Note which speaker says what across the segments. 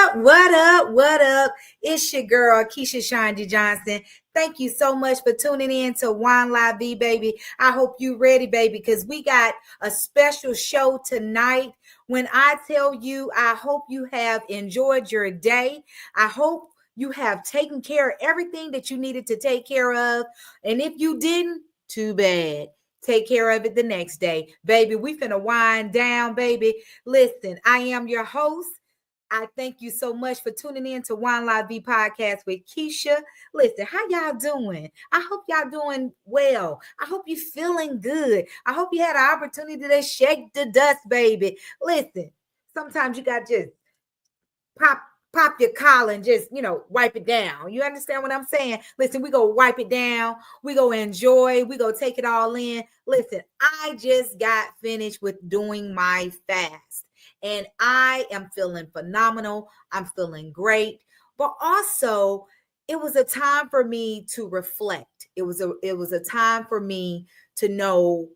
Speaker 1: up? What up? What up? It's your girl, Keisha ShonGee Johnson. Thank you so much for tuning in to Wine La Vie, baby. I hope you ready, baby, because we got a special show tonight. When I tell you, I hope you have enjoyed your day. I hope you have taken care of everything that you needed to take care of. And if you didn't, too bad. Take care of it the next day. Baby, we finna wind down, baby. Listen, I am your host. I thank you so much for tuning in to Wine La Vie podcast with Keisha. Listen, how y'all doing? I hope y'all doing well. I hope you feeling good. I hope you had an opportunity to shake the dust, baby. Listen, sometimes you got to just pop your collar and just, wipe it down. You understand what I'm saying? Listen, we go wipe it down. We go enjoy. We go take it all in. Listen, I just got finished with doing my fast and I am feeling phenomenal. I'm feeling great, but also it was a time for me to reflect. It was a time for me to know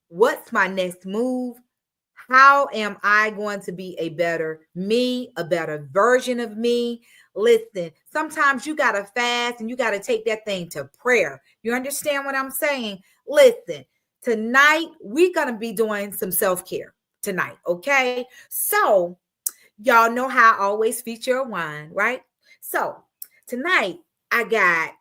Speaker 1: what's my next move. How am I going to be a better me, a better version of me? Listen, sometimes you got to fast and you got to take that thing to prayer. You understand what I'm saying? Listen, tonight we're going to be doing some self-care tonight, okay? So, y'all know how I always feature a wine, right? So, tonight I got,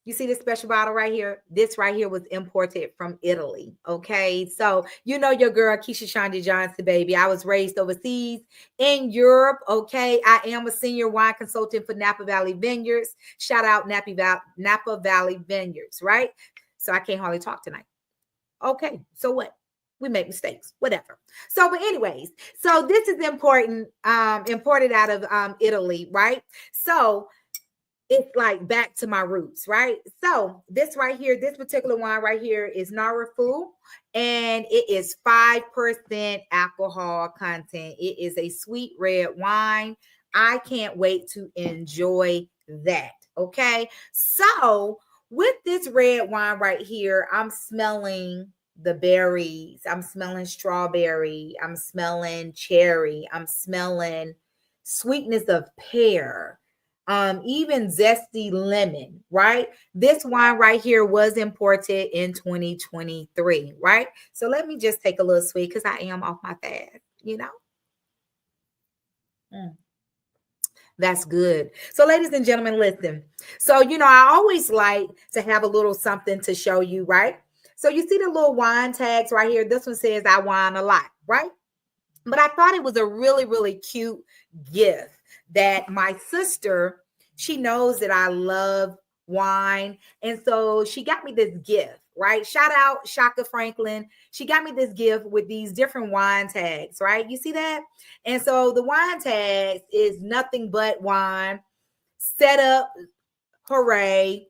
Speaker 1: you see this special bottle right here? This right here was imported from Italy, okay? So, your girl, Keisha ShonGee Johnson, baby. I was raised overseas in Europe, okay? I am a senior wine consultant for Napa Valley Vineyards. Shout out Napa Valley Vineyards, right? So, I can't hardly talk tonight. Okay, so what? We make mistakes, whatever. So, but anyways, so this is imported out of Italy, right? So, it's like back to my roots, right? So this right here, this particular wine right here is Narafu, and it is 5% alcohol content. It is a sweet red wine. I can't wait to enjoy that, okay? So with this red wine right here, I'm smelling the berries. I'm smelling strawberry. I'm smelling cherry. I'm smelling sweetness of pear. Even zesty lemon, right? This wine right here was imported in 2023, right? So let me just take a little sweet because I am off my fast, That's good. So, ladies and gentlemen, listen. So, I always like to have a little something to show you, right? So you see the little wine tags right here. This one says I wine a lot, right? But I thought it was a really, really cute gift that my sister, she knows that I love wine. And so she got me this gift, right? Shout out Shaka Franklin. She got me this gift with these different wine tags, right? You see that? And so the wine tags is nothing but wine, set up, hooray,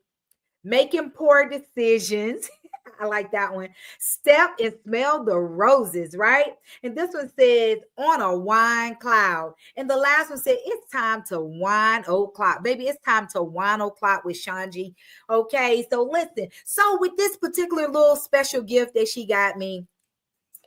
Speaker 1: making poor decisions. I like that one. Step and smell the roses, right? And this one says on a wine cloud. And the last one said it's time to wine o'clock. Baby, it's time to wine o'clock with ShonGee. Okay, so listen. So with this particular little special gift that she got me,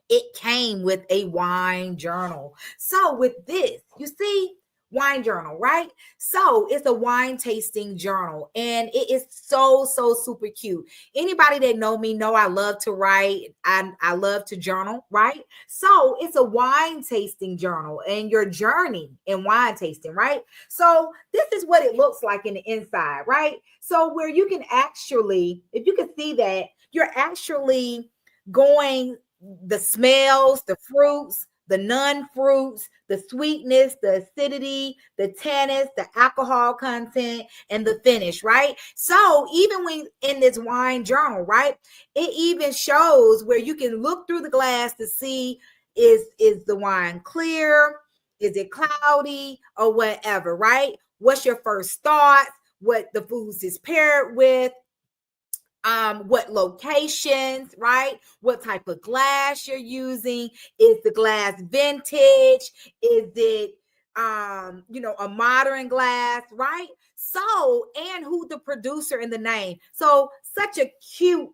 Speaker 1: it came with a wine journal. So with this, you see, wine journal, right? So it's a wine tasting journal and it is so super cute. Anybody that know me know I love to write and I love to journal, right? So it's a wine tasting journal and your journey in wine tasting, right? So this is what it looks like in the inside, right? So where you can actually, if you can see that, you're actually going the smells, the fruits, the non-fruits, the sweetness, the acidity, the tannins, the alcohol content, and the finish, right? So even when in this wine journal, right, it even shows where you can look through the glass to see is the wine clear, is it cloudy, or whatever, right? What's your first thoughts? What the foods is paired with? What locations, right? What type of glass you're using? Is the glass vintage? Is it a modern glass, right? So, and who the producer and the name. So such a cute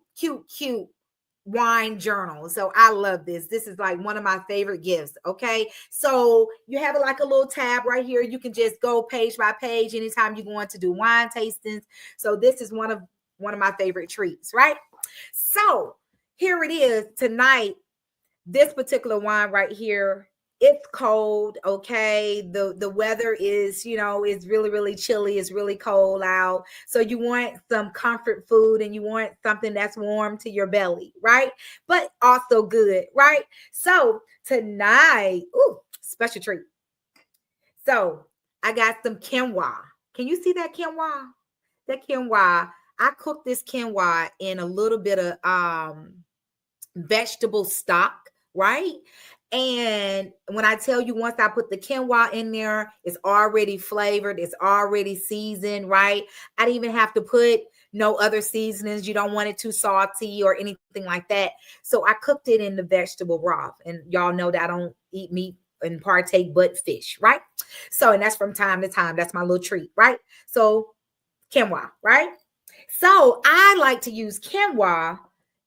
Speaker 1: wine journal. So I love this. This is like one of my favorite gifts. Okay. So you have like a little tab right here. You can just go page by page anytime you want to do wine tastings. So this is one of my favorite treats, right? So here it is tonight. This particular wine right here, it's cold. Okay. The weather is, is really, really chilly. It's really cold out. So you want some comfort food and you want something that's warm to your belly, right? But also good, right? So tonight, special treat. So I got some quinoa. Can you see that quinoa? That quinoa. I cooked this quinoa in a little bit of vegetable stock, right? And when I tell you, once I put the quinoa in there, it's already flavored, it's already seasoned, right? I didn't even have to put no other seasonings. You don't want it too salty or anything like that. So I cooked it in the vegetable broth. And y'all know that I don't eat meat and partake but fish, right? So, and that's from time to time. That's my little treat, right? So quinoa, right? So I like to use quinoa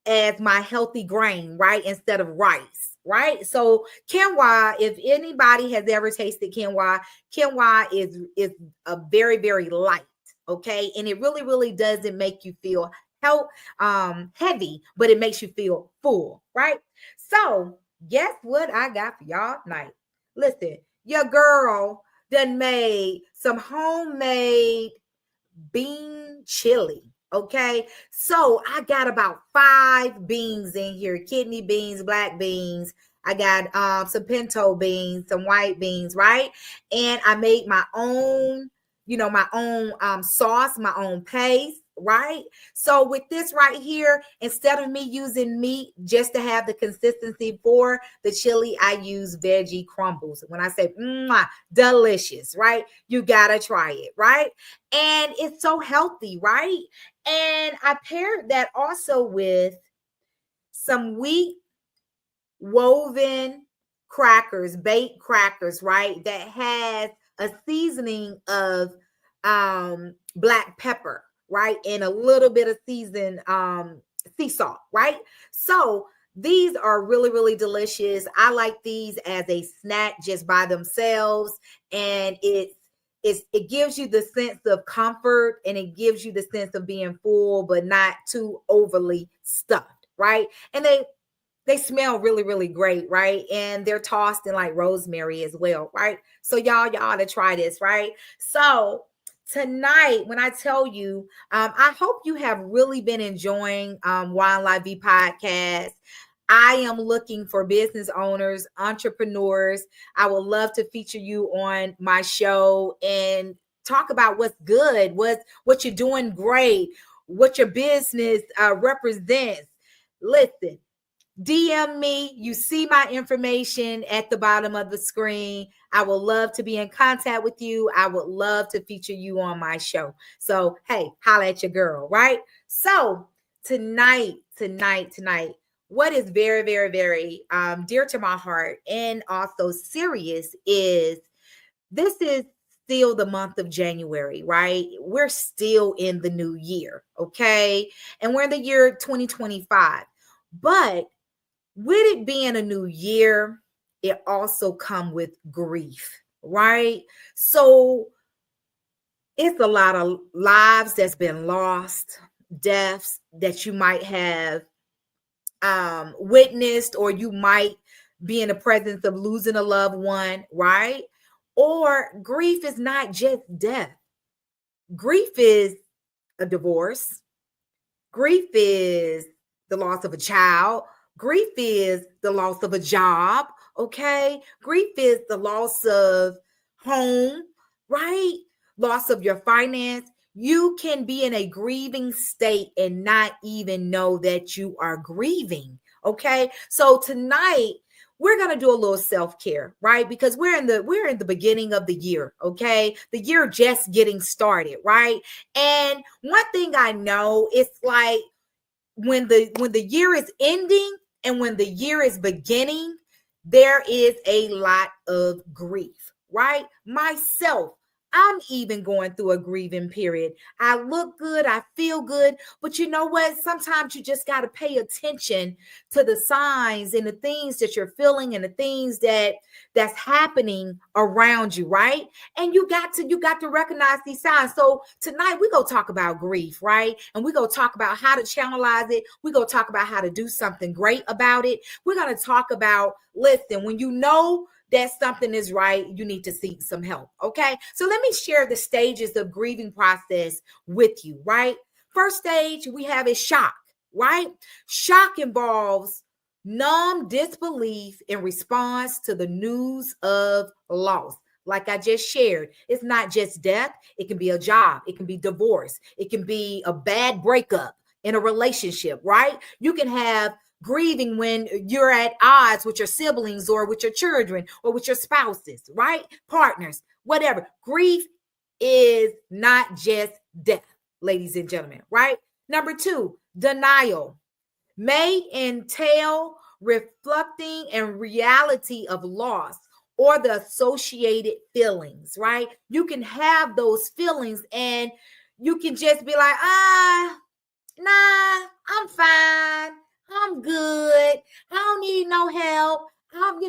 Speaker 1: as my healthy grain, right? Instead of rice, right? So quinoa, if anybody has ever tasted quinoa, quinoa is a very, very light, okay? And it really, really doesn't make you feel heavy, but it makes you feel full, right? So guess what I got for y'all tonight? Listen, your girl done made some homemade bean chili. Okay, so I got about 5 beans in here: kidney beans, black beans. I got some pinto beans, some white beans, right? And I made my own, my own sauce, my own paste, right? So with this right here, instead of me using meat just to have the consistency for the chili, I use veggie crumbles. When I say delicious, right? You gotta try it, right? And it's so healthy, right? And I paired that also with some wheat woven crackers, baked crackers, right? That has a seasoning of black pepper, right? And a little bit of seasoned sea salt, right? So these are really, really delicious. I like these as a snack just by themselves. And it gives you the sense of comfort and it gives you the sense of being full, but not too overly stuffed, right? And they smell really, really great, right? And they're tossed in like rosemary as well, right? So y'all ought to try this, right? So tonight, when I tell you, I hope you have really been enjoying Wine La Vie podcast. I am looking for business owners, entrepreneurs. I would love to feature you on my show and talk about what's good, what you're doing great, what your business represents. Listen, DM me. You see my information at the bottom of the screen. I would love to be in contact with you. I would love to feature you on my show. So, hey, holla at your girl, right? So tonight, what is very, very, very dear to my heart and also serious is this is still the month of January, right? We're still in the new year, okay? And we're in the year 2025. But with it being a new year, it also comes with grief, right? So it's a lot of lives that's been lost, deaths that you might have witnessed, or you might be in the presence of losing a loved one, right? Or grief is not just death. Grief is a divorce. Grief is the loss of a child. Grief is the loss of a job, okay? Grief is the loss of home, right? Loss of your finance. You can be in a grieving state and not even know that you are grieving, okay? So tonight, we're going to do a little self-care, right? Because we're in the beginning of the year, okay? The year just getting started, right? And one thing I know, it's like when the year is ending and when the year is beginning, there is a lot of grief, right? Myself, I'm even going through a grieving period. I look good, I feel good, but you know what? Sometimes you just got to pay attention to the signs and the things that you're feeling and the things that's happening around you, right? And you got to recognize these signs. So tonight we go talk about grief, right? And we go talk about how to channelize it. We go talk about how to do something great about it. We're going to talk about, listen, when you know that something is right, you need to seek some help. Okay. So let me share the stages of grieving process with you, right? First stage we have is shock, right? Shock involves numb disbelief in response to the news of loss. Like I just shared, it's not just death. It can be a job. It can be divorce. It can be a bad breakup in a relationship, right? You can have grieving when you're at odds with your siblings or with your children or with your spouses, right? Partners, whatever. Grief is not just death, ladies and gentlemen, right? Number two, denial may entail reflecting and reality of loss or the associated feelings, right? You can have those feelings and you can just be like, nah, I'm fine. I'm good. I don't need no help. I'm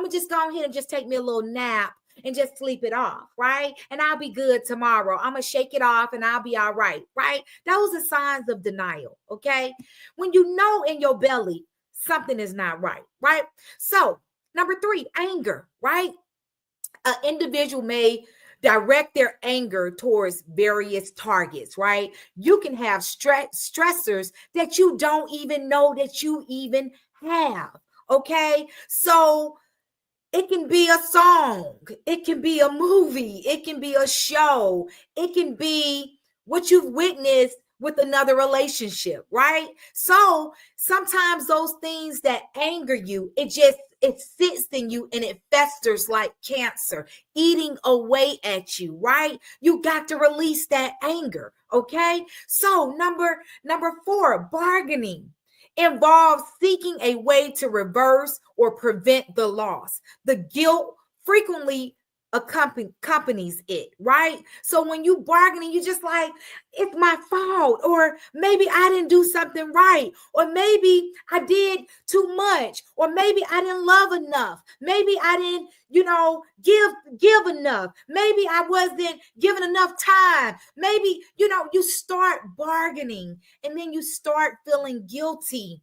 Speaker 1: just go ahead and just take me a little nap and just sleep it off, right? And I'll be good tomorrow. I'm gonna shake it off and I'll be all right, right? Those are signs of denial, okay? When you know in your belly something is not right, right? So, number three, anger, right? An individual may direct their anger towards various targets, right? You can have stressors that you don't even know that you even have, okay? So it can be a song, it can be a movie, it can be a show, it can be what you've witnessed with another relationship, right? So sometimes those things that anger you, it sits in you and it festers like cancer, eating away at you, right? You got to release that anger, okay? So number four, bargaining involves seeking a way to reverse or prevent the loss. The guilt frequently accompanies it, right? So when you bargaining, you just like, it's my fault, or maybe I didn't do something right, or maybe I did too much, or maybe I didn't love enough, maybe I didn't, give enough, maybe I wasn't given enough time, maybe, you start bargaining and then you start feeling guilty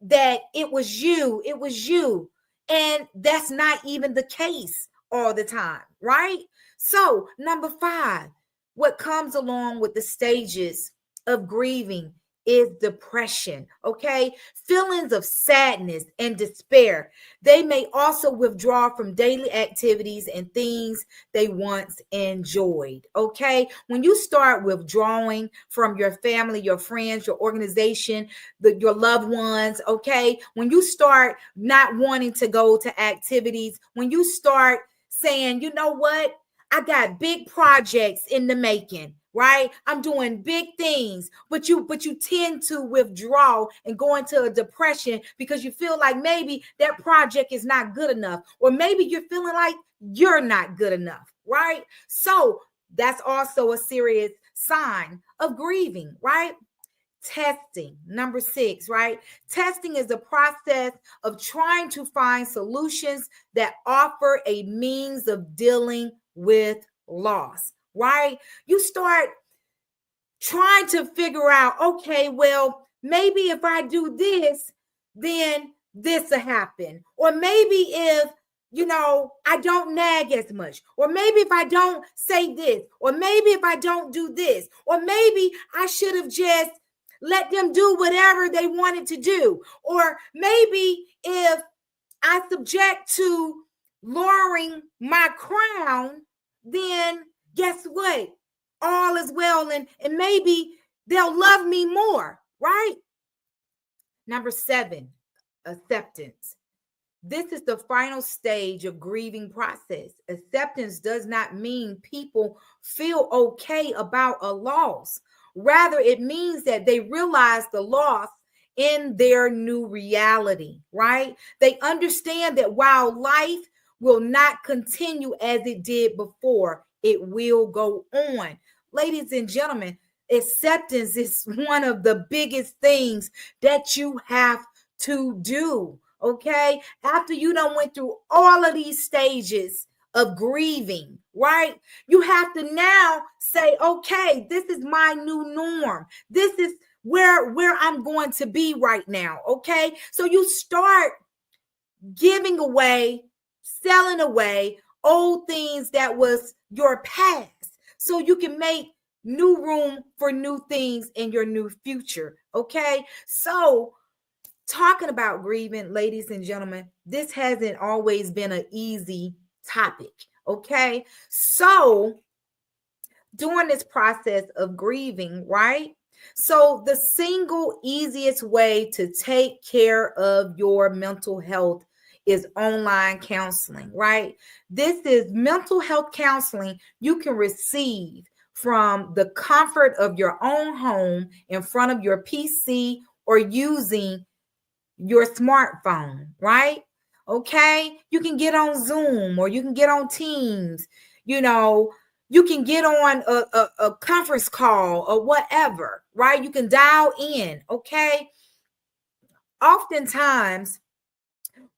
Speaker 1: that it was you, and that's not even the case all the time, right? So number five, what comes along with the stages of grieving is depression, okay? Feelings of sadness and despair. They may also withdraw from daily activities and things they once enjoyed, okay? When you start withdrawing from your family, your friends, your organization, your loved ones, okay? When you start not wanting to go to activities, when you start saying, you know what? I got big projects in the making, right? I'm doing big things, but you tend to withdraw and go into a depression because you feel like maybe that project is not good enough, or maybe you're feeling like you're not good enough, right? So that's also a serious sign of grieving, right? Testing, number six, right? Testing is the process of trying to find solutions that offer a means of dealing with loss, right? You start trying to figure out, okay, well, maybe if I do this, then this will happen. Or maybe if I don't nag as much, or maybe if I don't say this, or maybe if I don't do this, or maybe I should have just let them do whatever they wanted to do. Or maybe if I subject to lowering my crown, then guess what? All is well, and maybe they'll love me more, right? Number seven, acceptance. This is the final stage of grieving process. Acceptance does not mean people feel okay about a loss. Rather, it means that they realize the loss in their new reality, right? They understand that while life will not continue as it did before. It will go on. Ladies and gentlemen, acceptance is one of the biggest things that you have to do. Okay. After you done went through all of these stages of grieving, right? You have to now say, okay, this is my new norm. This is where I'm going to be right now. Okay. So you start giving away, selling away old things that was your past so you can make new room for new things in your new future. Okay. So talking about grieving, ladies and gentlemen, this hasn't always been an easy topic. Okay. So during this process of grieving, right? So the single easiest way to take care of your mental health is online counseling, right? This is mental health counseling you can receive from the comfort of your own home in front of your PC or using your smartphone, right? Okay. You can get on Zoom or you can get on Teams, you know, you can get on a conference call or whatever, right? You can dial in, okay? Oftentimes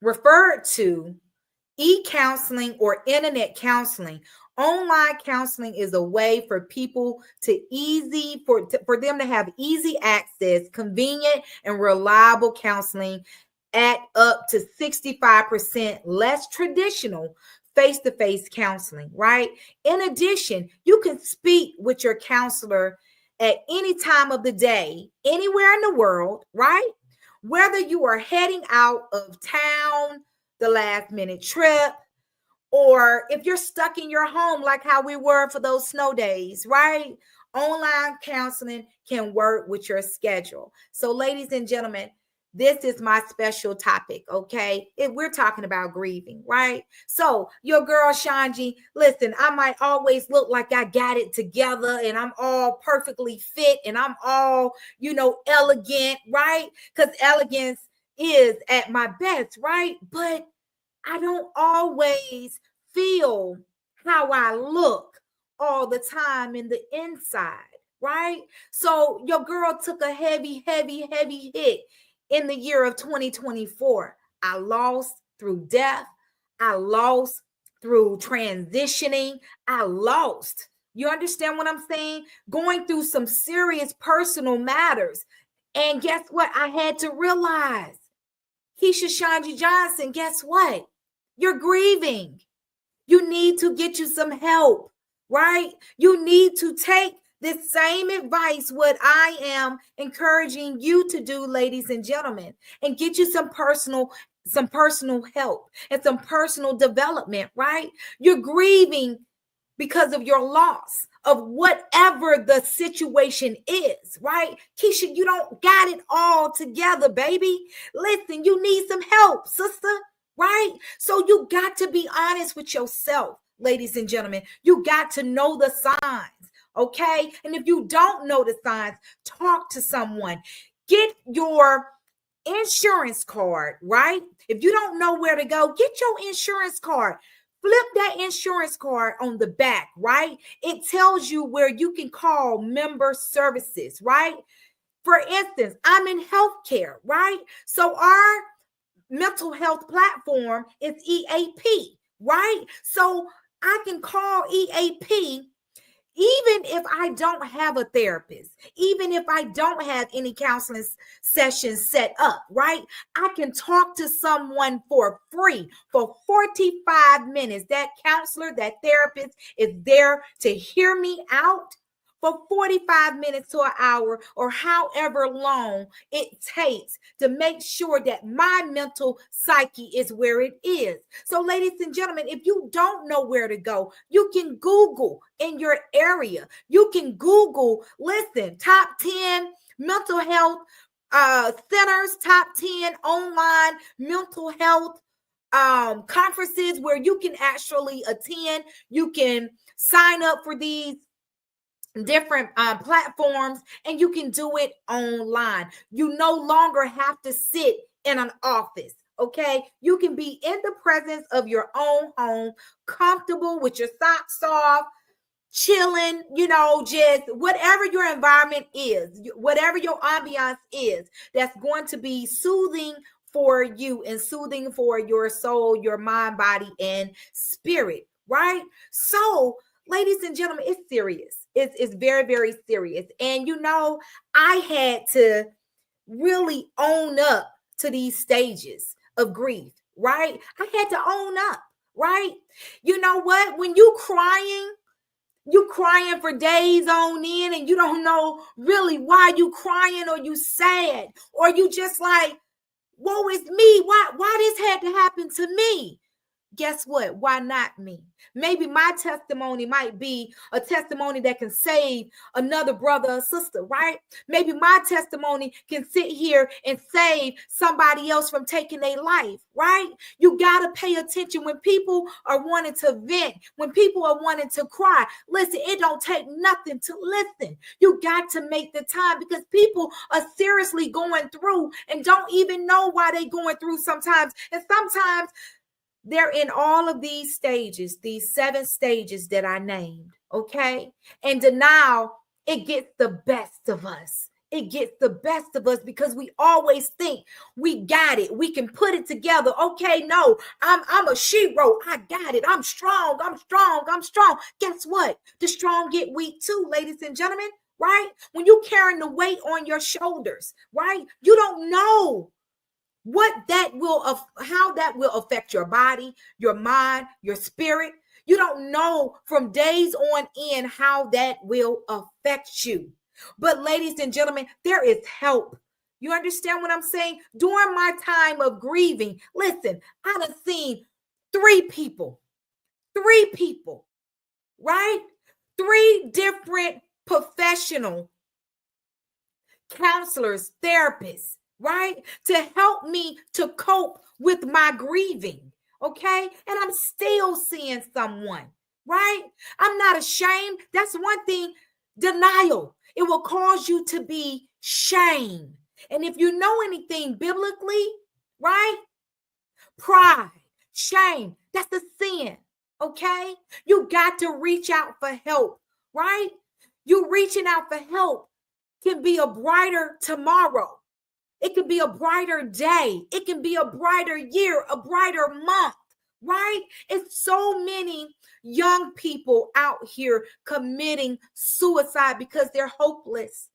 Speaker 1: referred to e-counseling or internet counseling. Online counseling is a way for people to for them to have easy access, convenient and reliable counseling at up to 65% less traditional face-to-face counseling, right? In addition, you can speak with your counselor at any time of the day, anywhere in the world, right? Whether you are heading out of town, the last minute trip, or if you're stuck in your home, like how we were for those snow days, right? Online counseling can work with your schedule. So, ladies and gentlemen, this is my special topic, okay? If we're talking about grieving, right? So, your girl ShonGee, listen, I might always look like I got it together and I'm all perfectly fit and I'm all, elegant, right? Because elegance is at my best, right? But I don't always feel how I look all the time in the inside, right? So your girl took a heavy, heavy, heavy hit in the year of 2024. I lost through death. I lost through transitioning. I lost. You understand what I'm saying? Going through some serious personal matters. And guess what? I had to realize, Keisha ShonGee Johnson, guess what? You're grieving. You need to get you some help, right? You need to take this same advice, what I am encouraging you to do, ladies and gentlemen, and get you some personal help and some personal development, right? You're grieving because of your loss of whatever the situation is, right? Keisha, you don't got it all together, baby. Listen, you need some help, sister, right? So you got to be honest with yourself, ladies and gentlemen. You got to know the signs, okay? And if you don't know the signs, talk to someone. Get your insurance card, right? If you don't know where to go, get your insurance card. Flip that insurance card on the back, right? It tells you where you can call member services, right? For instance, I'm in healthcare, right? So our mental health platform is EAP, right? So I can call EAP even if I don't have a therapist, even if I don't have any counseling sessions set up, right? I can talk to someone for free for 45 minutes. That counselor, that therapist is there to hear me out for 45 minutes to an hour or however long it takes to make sure that my mental psyche is where it is. So, ladies and gentlemen, if you don't know where to go, you can Google in your area. You can Google, listen, top 10 mental health centers, top 10 online mental health conferences where you can actually attend. You can sign up for these different platforms and you can do it online. You no longer have to sit in an office. Okay, you can be in the presence of your own home, comfortable with your socks off, chilling, just whatever your environment is, whatever your ambiance is, that's going to be soothing for you and soothing for your soul, your mind, body, and spirit, right? So, ladies and gentlemen, it's serious. It's very, very serious. And I had to really own up to these stages of grief, right? I had to own up, right? You know what? When you crying for days on end and you don't know really why you crying, or you sad, or you just like, woe is me. Why this had to happen to me? Guess what? Why not me? Maybe my testimony might be a testimony that can save another brother or sister, right? Maybe my testimony can sit here and save somebody else from taking their life, right? You got to pay attention when people are wanting to vent, when people are wanting to cry. Listen, it don't take nothing to listen. You got to make the time, because people are seriously going through and don't even know why they're going through sometimes. And sometimes they're in all of these stages, these 7 stages that I named, okay? And denial, it gets the best of us. It gets the best of us because we always think we got it. We can put it together. Okay, no, I'm a shero. I got it. I'm strong. I'm strong. I'm strong. Guess what? The strong get weak too, ladies and gentlemen, right? When you're carrying the weight on your shoulders, right? You don't know how that will affect your body, your mind, your spirit. You don't know from days on end how that will affect you. But ladies and gentlemen, there is help. You understand what I'm saying? During my time of grieving, listen, I done seen three people, right? 3 different professional counselors, therapists, right? To help me to cope with my grieving, okay? And I'm still seeing someone, right? I'm not ashamed. That's one thing. Denial, it will cause you to be shamed. And if you know anything biblically, right? Pride, shame, that's a sin, okay? You got to reach out for help, right? You reaching out for help can be a brighter tomorrow. It can be a brighter day. It can be a brighter year, a brighter month, right? It's so many young people out here committing suicide because they're hopeless.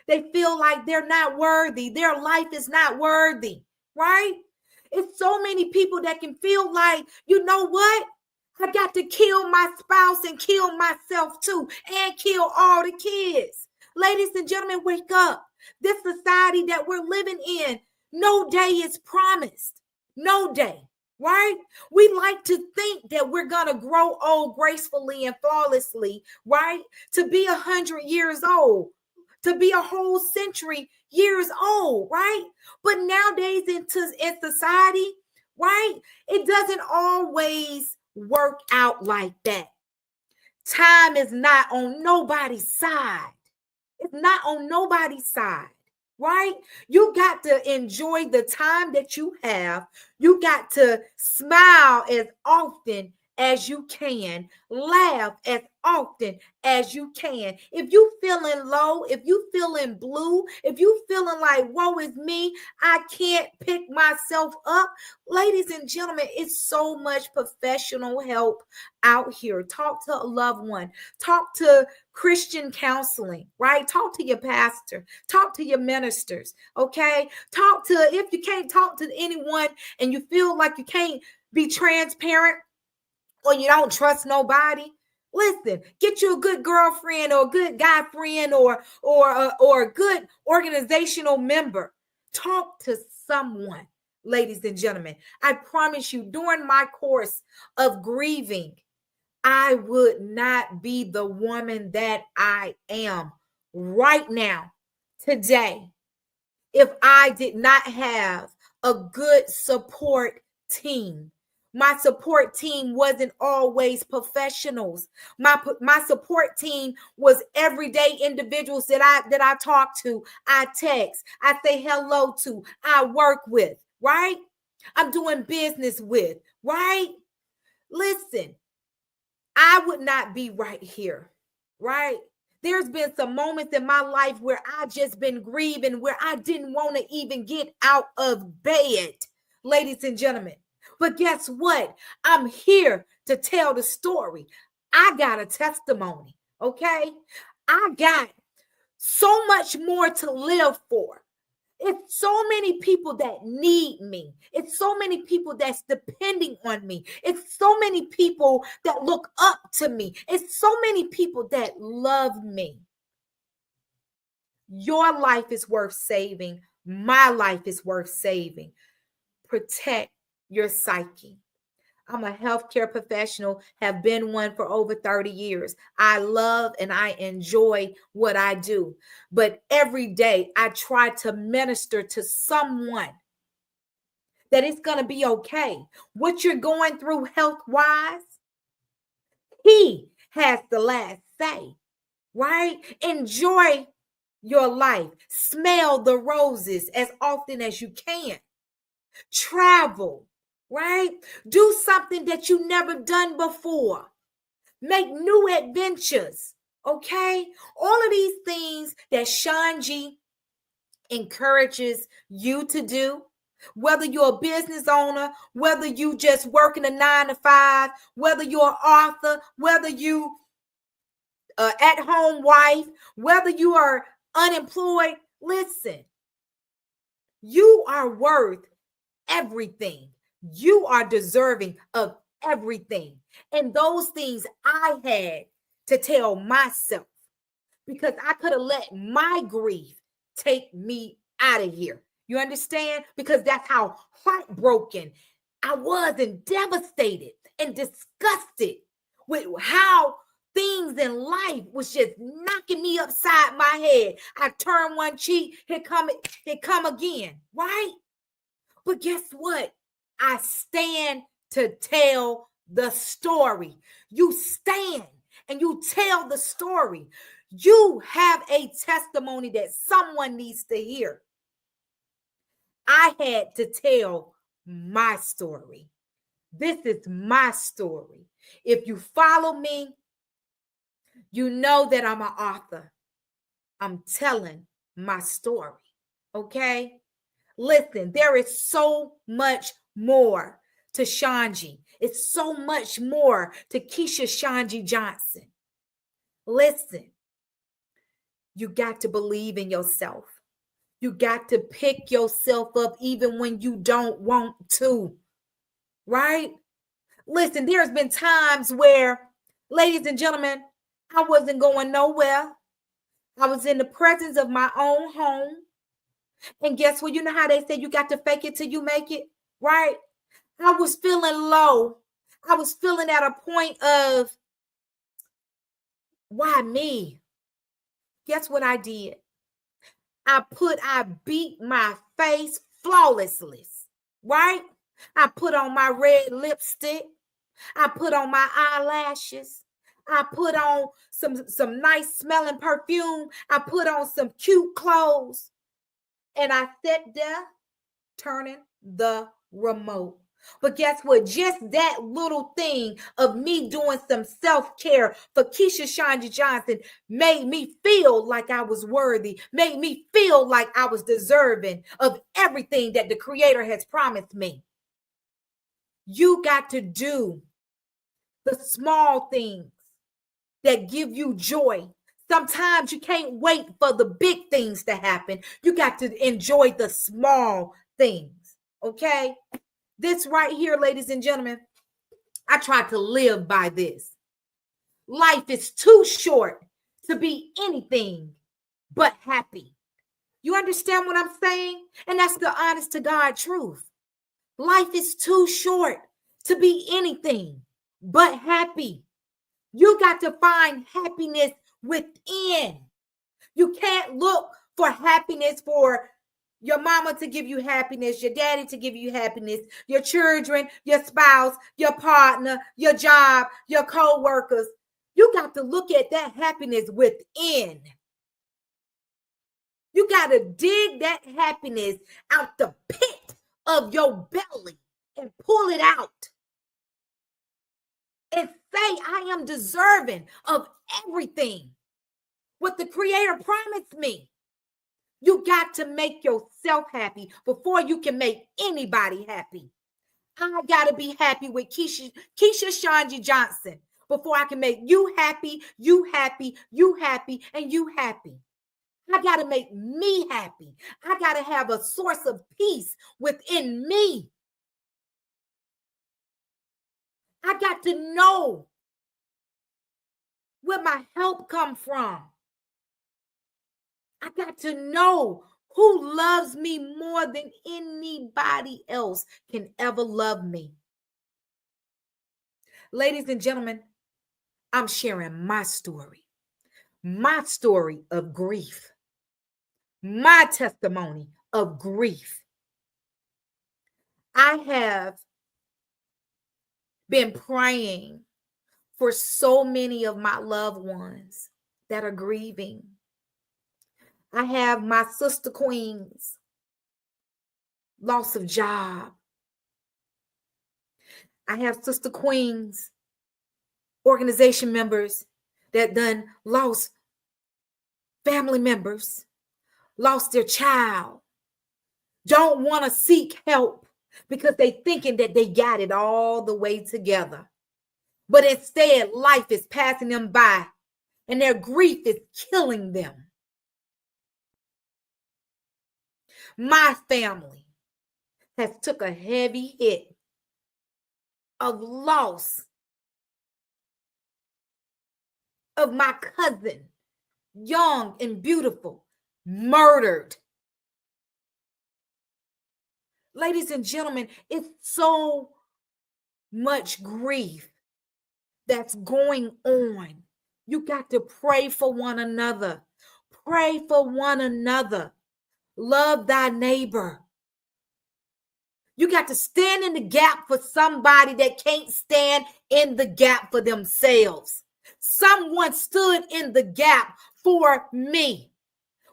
Speaker 1: They feel like they're not worthy. Their life is not worthy, right? It's so many people that can feel like, you know what? I got to kill my spouse and kill myself too, and kill all the kids. Ladies and gentlemen, wake up. This society that we're living in, no day is promised. No day, right? We like to think that we're going to grow old gracefully and flawlessly, right? To be 100 years old, to be a whole century years old, right? But nowadays in society, right? It doesn't always work out like that. Time is not on nobody's side. It's not on nobody's side, right? You got to enjoy the time that you have. You got to smile as often as you can, laugh as often as you can. If you feeling low, if you feeling blue, if you feeling like, woe is me, I can't pick myself up, ladies and gentlemen, it's so much professional help out here. Talk to a loved one, talk to Christian counseling, right? Talk to your pastor, talk to your ministers, okay? Talk to, if you can't talk to anyone and you feel like you can't be transparent, or you don't trust nobody, listen, get you a good girlfriend or a good guy friend or a good organizational member. Talk to someone, ladies and gentlemen. I promise you, during my course of grieving, I would not be the woman that I am right now, today, if I did not have a good support team. My support team wasn't always professionals. My support team was everyday individuals that I talk to, I text, I say hello to, I work with, right? I'm doing business with, right? Listen, I would not be right here, right? There's been some moments in my life where I just been grieving, where I didn't want to even get out of bed, ladies and gentlemen. But guess what? I'm here to tell the story. I got a testimony, okay? I got so much more to live for. It's so many people that need me. It's so many people that's depending on me. It's so many people that look up to me. It's so many people that love me. Your life is worth saving. My life is worth saving. Protect your psyche. I'm a healthcare professional, have been one for over 30 years. I love and I enjoy what I do. But every day I try to minister to someone that it's going to be okay. What you're going through health-wise, he has the last say, right? Enjoy your life. Smell the roses as often as you can. Travel, right? Do something that you never done before. Make new adventures, okay? All of these things that ShonGee encourages you to do, whether you're a business owner, whether you just working a 9 to 5, whether you're an author, whether you at-home wife, whether you are unemployed, listen, you are worth everything. You are deserving of everything. And those things I had to tell myself, because I could have let my grief take me out of here. You understand? Because that's how heartbroken I was, and devastated and disgusted with how things in life was just knocking me upside my head. I turn one cheek, here come again, right? But guess what? I stand to tell the story. You stand and you tell the story. You have a testimony that someone needs to hear. I had to tell my story. This is my story. If you follow me, you know that I'm an author. I'm telling my story, okay? Listen, there is so much more to ShonGee. It's so much more to Keisha ShonGee Johnson. Listen, you got to believe in yourself. You got to pick yourself up even when you don't want to, right? Listen, there's been times where, ladies and gentlemen, I wasn't going nowhere. I was in the presence of my own home. And guess what? You know how they say you got to fake it till you make it, right? I was feeling low. I was feeling at a point of, why me? Guess what I did? I beat my face flawlessly, right? I put on my red lipstick. I put on my eyelashes. I put on some nice smelling perfume. I put on some cute clothes. And I sat there turning the remote. But guess what? Just that little thing of me doing some self-care for Keisha ShonGee Johnson made me feel like I was worthy, made me feel like I was deserving of everything that the Creator has promised me. You got to do the small things that give you joy. Sometimes you can't wait for the big things to happen. You got to enjoy the small things, okay? This right here, ladies and gentlemen, I try to live by this. Life is too short to be anything but happy. You understand what I'm saying? And that's the honest to God truth. Life is too short to be anything but happy. You got to find happiness within. You can't look for happiness for your mama to give you happiness, your daddy to give you happiness, your children, your spouse, your partner, your job, your co-workers. You got to look at that happiness within. You got to dig that happiness out the pit of your belly and pull it out and say, I am deserving of everything what the Creator promised me. You got to make yourself happy before you can make anybody happy. I got to be happy with Keisha ShonGee Johnson before I can make you happy, you happy, you happy, and you happy. I got to make me happy. I got to have a source of peace within me. I got to know where my help come from. I got to know who loves me more than anybody else can ever love me. Ladies and gentlemen, I'm sharing my story of grief, my testimony of grief. I have been praying for so many of my loved ones that are grieving. I have my sister queens, loss of job. I have sister queens, organization members that done lost family members, lost their child, don't want to seek help because they thinking that they got it all the way together. But instead, life is passing them by and their grief is killing them. My family has took a heavy hit of loss of my cousin, young and beautiful, murdered. Ladies and gentlemen, it's so much grief that's going on. You got to pray for one another. Pray for one another. Love thy neighbor. You got to stand in the gap for somebody that can't stand in the gap for themselves. Someone stood in the gap for me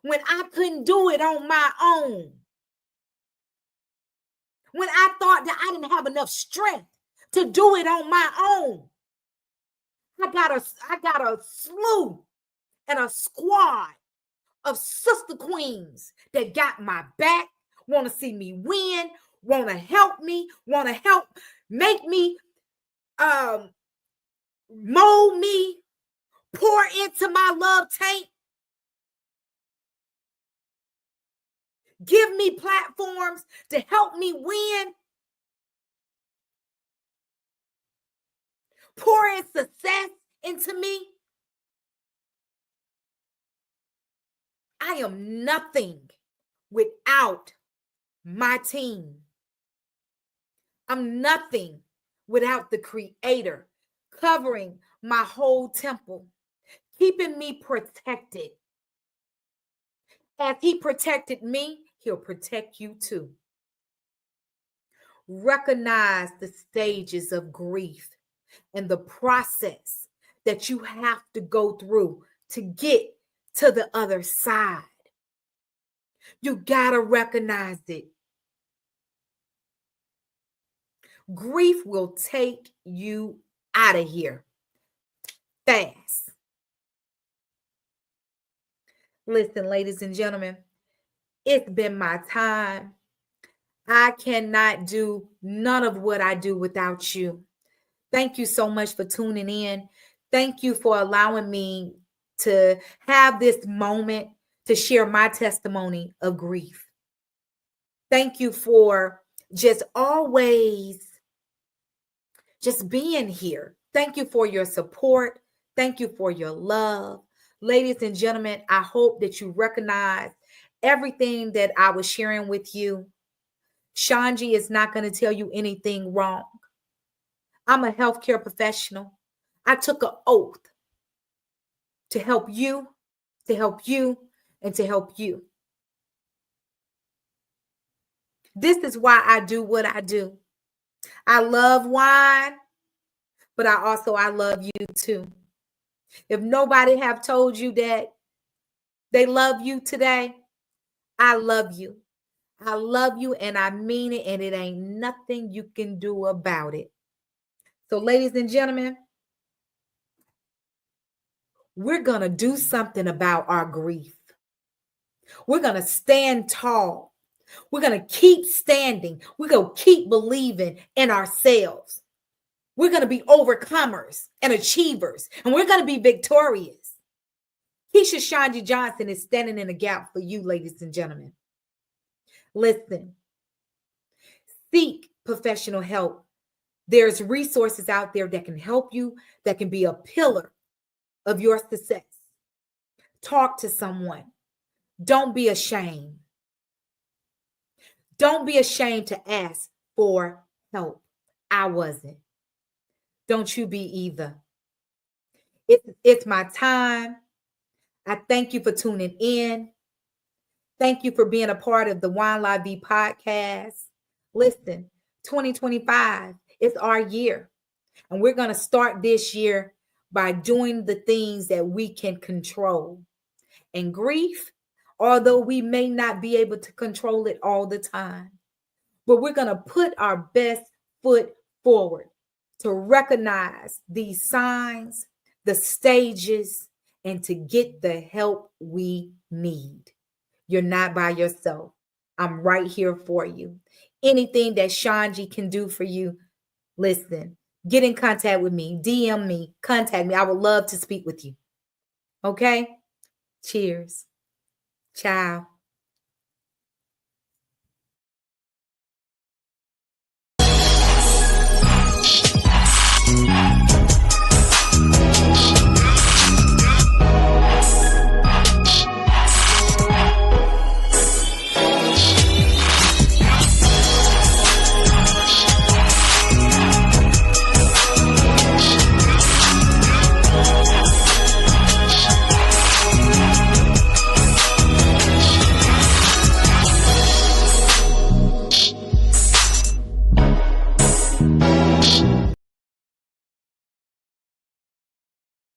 Speaker 1: when I couldn't do it on my own. When I thought that I didn't have enough strength to do it on my own. I got a slew and a squad of sister queens that got my back, want to see me win, want to help me, want to help make me, mold me, pour into my love tank, give me platforms to help me win, pour in success into me. I am nothing without my team. I'm nothing without the Creator covering my whole temple, keeping me protected. As He protected me, He'll protect you too. Recognize the stages of grief and the process that you have to go through to get to the other side. You gotta recognize it. Grief will take you out of here fast. Listen, ladies and gentlemen, it's been my time. I cannot do none of what I do without you. Thank you so much for tuning in. Thank you for allowing me to have this moment to share my testimony of grief. Thank you for just always just being here. Thank you for your support. Thank you for your love. Ladies and gentlemen, I hope that you recognize everything that I was sharing with you. ShonGee is not going to tell you anything wrong. I'm a healthcare professional. I took an oath to help you, to help you, and to help you. This is why I do what I do. I love wine, but I love you too. If nobody have told you that they love you today, I love you. I love you and I mean it, and it ain't nothing you can do about it. So, ladies and gentlemen, we're going to do something about our grief. We're going to stand tall. We're going to keep standing. We're going to keep believing in ourselves. We're going to be overcomers and achievers, and we're going to be victorious. Keisha ShonGee Johnson is standing in the gap for you, ladies and gentlemen. Listen, seek professional help. There's resources out there that can help you, that can be a pillar of your success. Talk to someone. Don't be ashamed. Don't be ashamed to ask for help. I wasn't. Don't you be either. It's my time. I thank you for tuning in. Thank you for being a part of the Wine La Vie podcast. Listen, 2025 is our year, and we're going to start this year by doing the things that we can control. And grief, although we may not be able to control it all the time, but we're going to put our best foot forward to recognize these signs, the stages, and to get the help we need. You're not by yourself. I'm right here for you. Anything that ShonGee can do for you, listen, get in contact with me, DM me, contact me. I would love to speak with you. Okay? Cheers. Ciao.